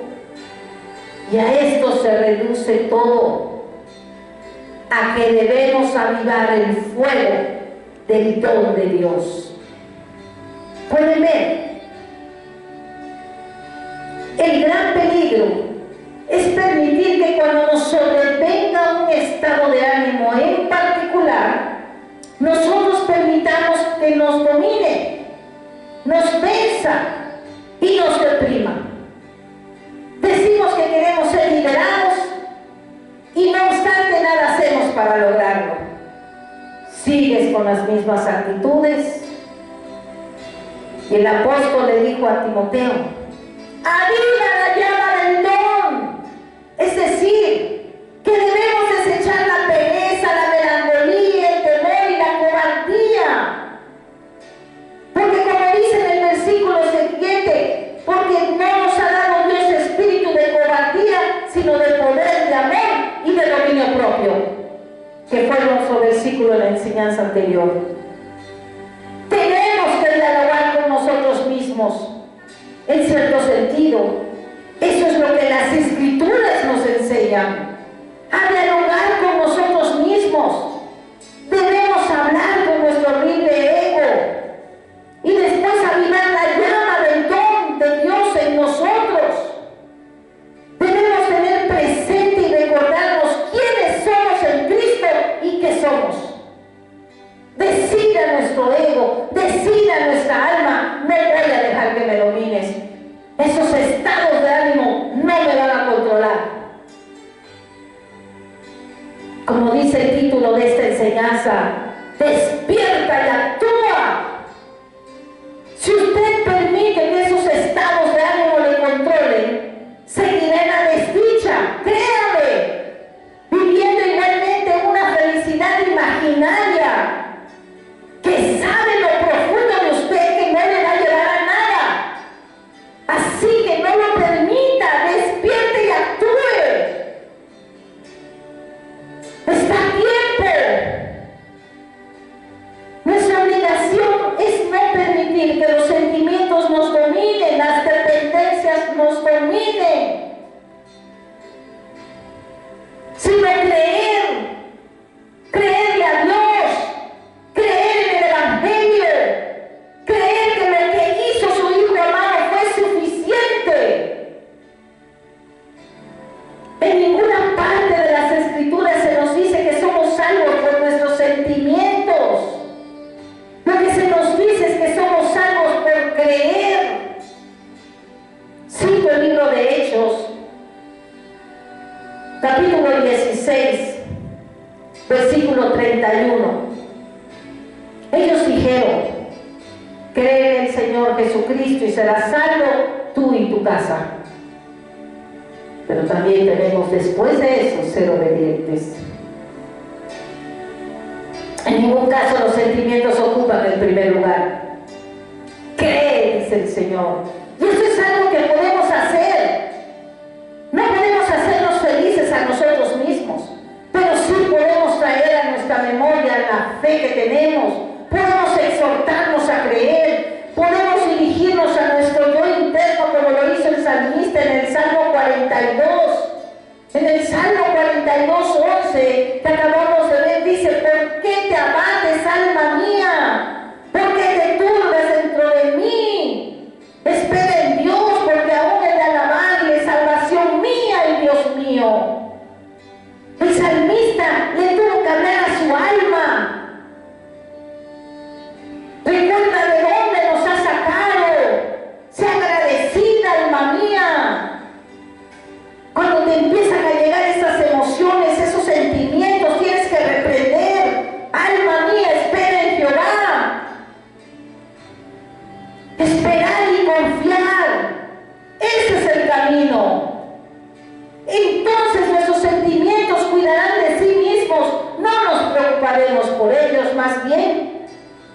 Y a esto se reduce todo, a que debemos avivar el fuego del don de Dios. Pueden ver, el gran peligro es permitir que cuando nos sobrevenga un estado de ánimo en particular, nosotros permitamos que nos domine, nos venza y nos deprima. Decimos que queremos ser liberados y no obstante nada hacemos para lograrlo. Sigues con las mismas actitudes. Y el apóstol le dijo a Timoteo: aviva la llama del don. Es decir, que debemos desechar la pereza, la melancolía, el temor y la cobardía. Porque como dice en el versículo siguiente, porque no nos ha dado Dios espíritu de cobardía, sino de poder, de amor y de dominio propio, que fue nuestro versículo en la enseñanza anterior. Tenemos que dialogar con nosotros mismos, en cierto sentido. Eso es lo que las Escrituras nos enseñan, a dialogar con nosotros mismos. Debemos hablar con nuestro horrible ego y después avivar la llama del don de Dios en nosotros. Debemos tener presente y recordarnos quiénes somos en Cristo y qué somos. Decir a nuestro ego, decir a nuestra alma: no voy a dejar que me domines. Esos estados de ánimo no me van a controlar. Como dice el título de esta enseñanza, despierta y actúa. Si usted permite que esos estados de ánimo le controlen, seguirá en la desdicha, créame, viviendo igualmente una felicidad imaginaria, que sabe lo profundo de usted que no le va a llevar a nada. Así que no lo permita, despierte y actúe. Está a tiempo. Nuestra obligación es no permitir que los sentimientos nos dominen, las dependencias nos dominen, sino creerle a Dios, creer en el Evangelio, creer que lo que hizo su Hijo amado fue suficiente. En ninguna parte de las Escrituras se nos dice que somos salvos por nuestros sentimientos. Lo que se nos dice es que somos salvos por creer. Cito el libro de Hechos, capítulo 16, versículo 31. Ellos dijeron: cree en el Señor Jesucristo y serás salvo tú y tu casa. Pero también tenemos después de eso ser obedientes. En ningún caso los sentimientos ocupan el primer lugar. Cree, dice el Señor. Y eso es algo que podemos hacer. No podemos hacernos felices a nosotros mismos, pero sí podemos traer a nuestra memoria la fe que tenemos. Podemos exhortarnos a creer. Podemos dirigirnos a nuestro yo interno como lo hizo el salmista en el Salmo 42. En el Salmo 42:11 que acabamos de ver, dice: ¿por qué te abates, alma mía? ¿Por qué te turbas dentro de mí? Espera en Dios, porque aún he de alabar y es salvación mía y Dios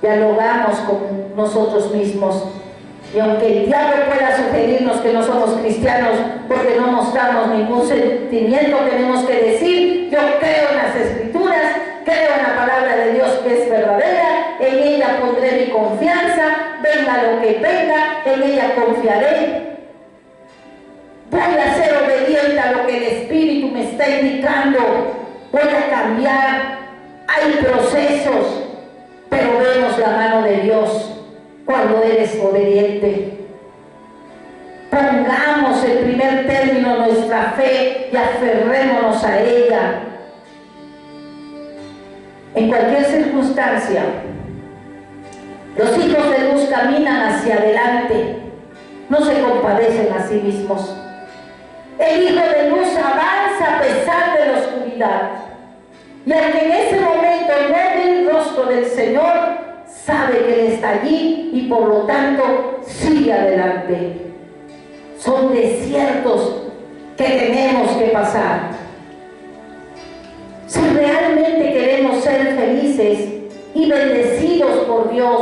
dialogamos con nosotros mismos. Y aunque el diablo pueda sugerirnos que no somos cristianos porque no mostramos ningún sentimiento, tenemos que decir: yo creo en las Escrituras, creo en la palabra de Dios que es verdadera, en ella pondré mi confianza, venga lo que venga, en ella confiaré. Voy a ser obediente a lo que el Espíritu me está indicando, voy a cambiar. Hay procesos, pero vemos la mano de Dios cuando eres obediente. Pongamos en primer término nuestra fe y aferrémonos a ella. En cualquier circunstancia, los hijos de luz caminan hacia adelante, no se compadecen a sí mismos. El hijo de luz avanza a pesar de la oscuridad. Y aunque en ese momento no ve el rostro del Señor, sabe que Él está allí y por lo tanto sigue adelante. Son desiertos que tenemos que pasar. Si realmente queremos ser felices y bendecidos por Dios,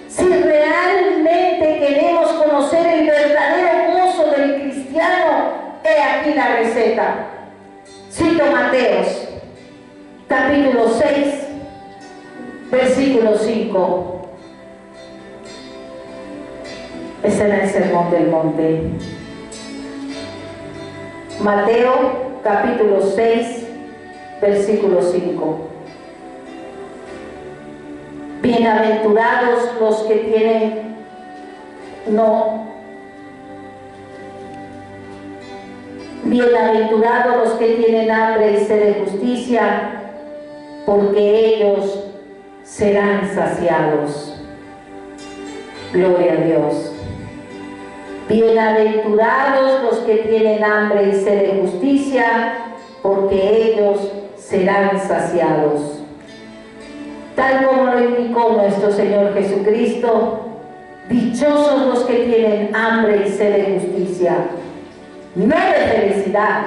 si realmente queremos conocer el verdadero gozo del cristiano, he aquí la receta. Cito Mateos capítulo 6, versículo 5. Ese era el sermón del monte. Mateo capítulo 6, versículo 5. Bienaventurados los que tienen bienaventurados los que tienen hambre y sed de justicia, porque ellos serán saciados. Gloria a Dios. Bienaventurados los que tienen hambre y sed de justicia, porque ellos serán saciados. Tal como lo indicó nuestro Señor Jesucristo, dichosos los que tienen hambre y sed de justicia, no de felicidad.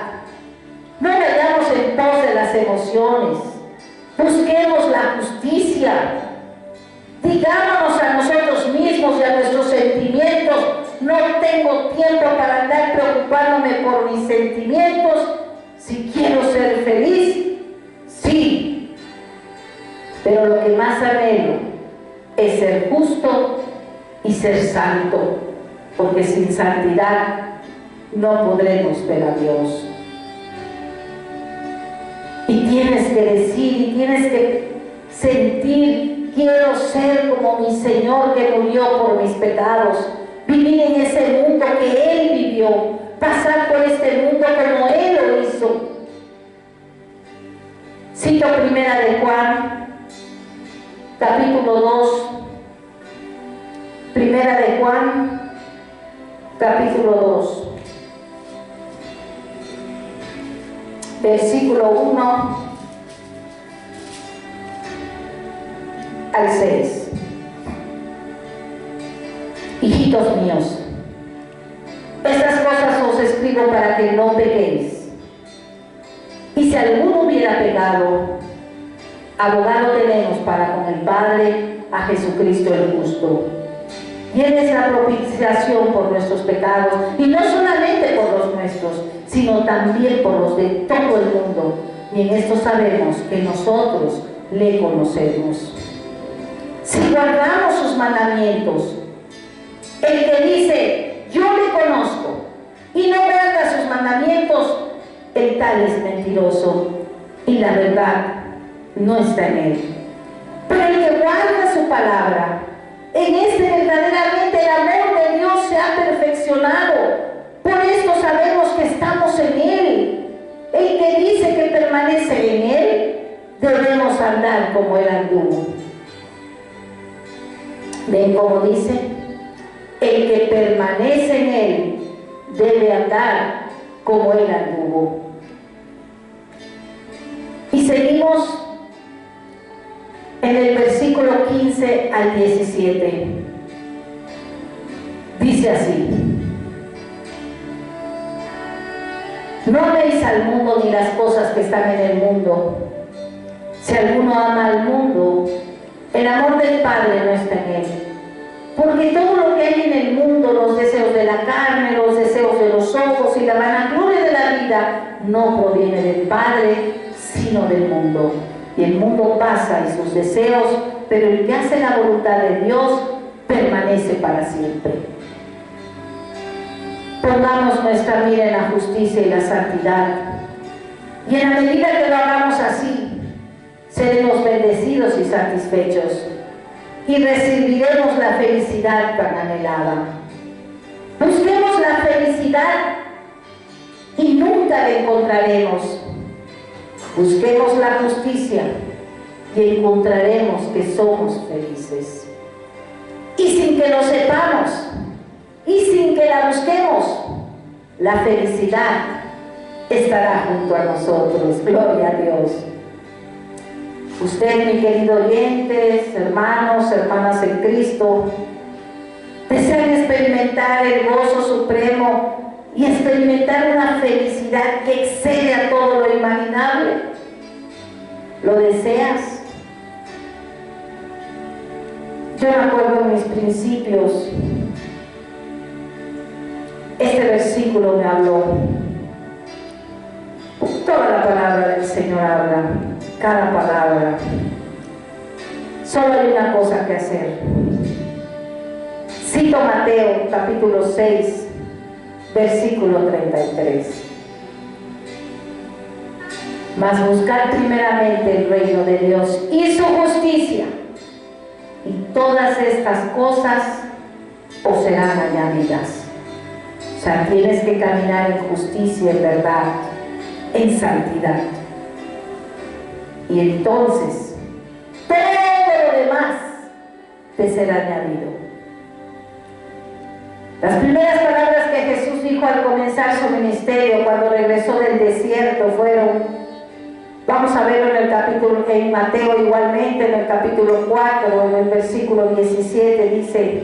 No vayamos en pos de las emociones. Busquemos la justicia. Digámonos a nosotros mismos y a nuestros sentimientos: no tengo tiempo para andar preocupándome por mis sentimientos. Si quiero ser feliz, sí. Pero lo que más anhelo es ser justo y ser santo, porque sin santidad no podremos ver a Dios. Y tienes que decir y tienes que sentir: quiero ser como mi Señor que murió por mis pecados, vivir en ese mundo que Él vivió, pasar por este mundo como Él lo hizo. Cito primera de Juan, capítulo 2, primera de Juan, capítulo 2. Versículo 1 al 6. Hijitos míos, estas cosas os escribo para que no pequéis. Y si alguno hubiera pecado, abogado tenemos para con el Padre, a Jesucristo el justo. Y Él es la propiciación por nuestros pecados, y no solamente por los nuestros, sino también por los de todo el mundo. Y en esto sabemos que nosotros le conocemos. Si guardamos sus mandamientos, el que dice: yo le conozco, y no guarda sus mandamientos, el tal es mentiroso, y la verdad no está en él. Pero el que guarda su palabra, en este verdaderamente el amor de Dios se ha perfeccionado. Por esto sabemos que estamos en Él. El que dice que permanece en Él, debemos andar como Él anduvo. ¿Ven cómo dice? El que permanece en Él debe andar como Él anduvo. Y seguimos en el versículo 15 al 17. Dice así: no améis al mundo ni las cosas que están en el mundo. Si alguno ama al mundo, El amor del Padre no está en él. Porque todo lo que hay en el mundo, los deseos de la carne, los deseos de los ojos y la vanagloria de la vida, no proviene del Padre, sino del mundo. Y el mundo pasa y sus deseos, pero el que hace la voluntad de Dios permanece para siempre. Pongamos nuestra mira en la justicia y la santidad. Y en la medida que lo hagamos así, seremos bendecidos y satisfechos. Y recibiremos la felicidad tan anhelada. Busquemos la felicidad y nunca la encontraremos. Busquemos la justicia y encontraremos que somos felices. Y sin que lo sepamos, y sin que la busquemos, la felicidad estará junto a nosotros. Gloria a Dios. Usted, mi querido oyentes, hermanos, hermanas en Cristo, desean experimentar el gozo supremo y experimentar una felicidad que excede a todo lo imaginable. ¿Lo deseas? Yo me acuerdo en mis principios, este versículo me habló. Toda la palabra del Señor habla, cada palabra. Solo hay una cosa que hacer. Cito Mateo capítulo 6, versículo 33. Mas buscad primeramente el reino de Dios y su justicia, y todas estas cosas os serán añadidas. O sea, tienes que caminar en justicia, en verdad, en santidad. Y entonces, todo lo demás te será añadido. Las primeras palabras que Jesús dijo al comenzar su ministerio, cuando regresó del desierto, fueron, vamos a verlo en Mateo igualmente, en el capítulo 4, en el versículo 17, dice: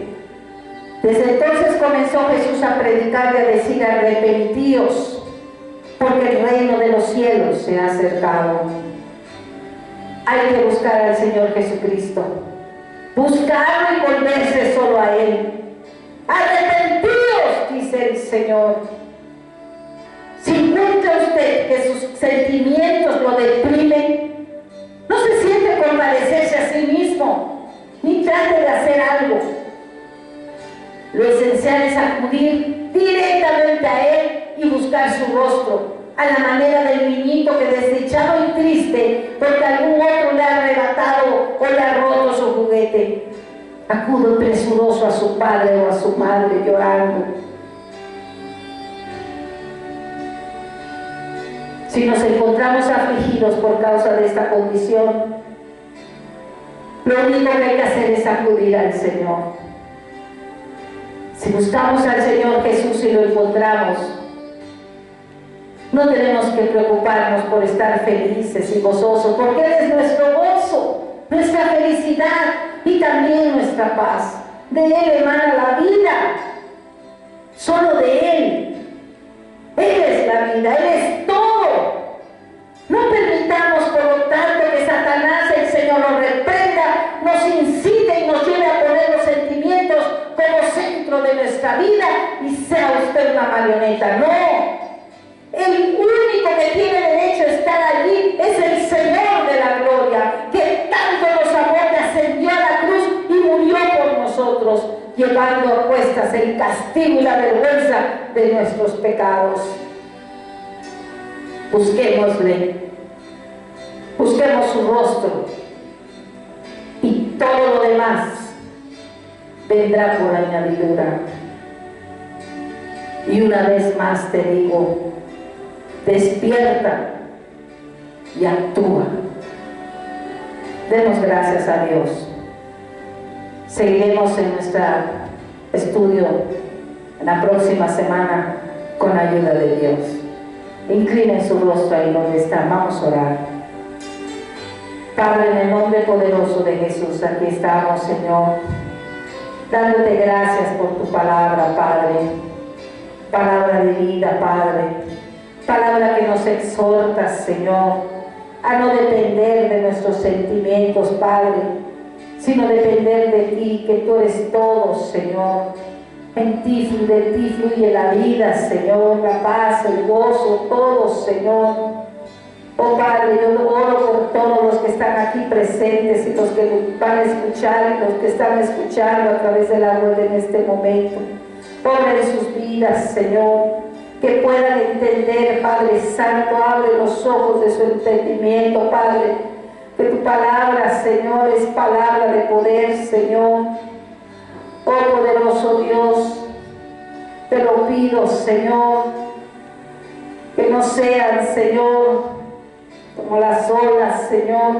desde entonces comenzó Jesús a predicar y a decir: arrepentíos, porque el reino de los cielos se ha acercado. Hay que buscar al Señor Jesucristo, buscarlo y volverse solo a Él. Arrepentíos, dice el Señor. Si encuentra usted que sus sentimientos lo deprimen, no se siente compadecerse a sí mismo, ni trate de hacer algo. Lo esencial es acudir directamente a Él y buscar su rostro, a la manera del niñito que desdichado y triste porque algún otro le ha arrebatado o le ha roto su juguete, acude presuroso a su padre o a su madre llorando. Si nos encontramos afligidos por causa de esta condición, lo único que hay que hacer es acudir al Señor. Si buscamos al Señor Jesús y lo encontramos, no tenemos que preocuparnos por estar felices y gozosos, porque Él es nuestro gozo, nuestra felicidad y también nuestra paz. De Él emana la vida, solo de Él. Él es la vida, Él es todo. No permitamos, por lo tanto, que Satanás, el Señor, nos reprenda, nos incite y nos lleve a poner los sentimientos como centro de nuestra vida y sea usted una marioneta. No. El único que tiene derecho a estar allí es el Señor de la gloria, que tanto nos amó que ascendió a la cruz y murió por nosotros, llevando a cuestas el castigo y la vergüenza de nuestros pecados. Busquémosle, busquemos su rostro y todo lo demás vendrá por añadidura. Y una vez más te digo, despierta y actúa. Demos gracias a Dios. Seguiremos en nuestro estudio en la próxima semana con ayuda de Dios. Inclinen su rostro ahí donde están. Vamos a orar. Padre, en el nombre poderoso de Jesús, aquí estamos, Señor, dándote gracias por tu palabra, Padre. Palabra de vida, Padre. Palabra que nos exhorta, Señor, a no depender de nuestros sentimientos, Padre, sino depender de ti, que tú eres todo, Señor. En ti, de ti fluye la vida, Señor, la paz, el gozo, todo, Señor. Oh Padre, yo oro por todos los que están aquí presentes y los que van a escuchar y los que están escuchando a través de la web en este momento. Obra en sus vidas, Señor, que puedan entender, Padre Santo, abre los ojos de su entendimiento, Padre, que tu palabra, Señor, es palabra de poder, Señor. Oh poderoso Dios, te lo pido, Señor, que no sean, Señor, como las olas, Señor,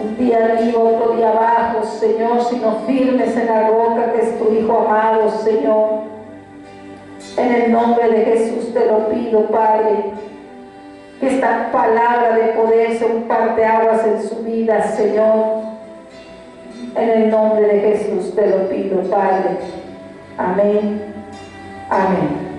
un día arriba, otro día abajo, Señor, sino firmes en la roca que es tu Hijo amado, Señor. En el nombre de Jesús te lo pido, Padre, que esta palabra de poder sea un parteaguas en su vida, Señor. En el nombre de Jesús te lo pido, Padre. Amén. Amén.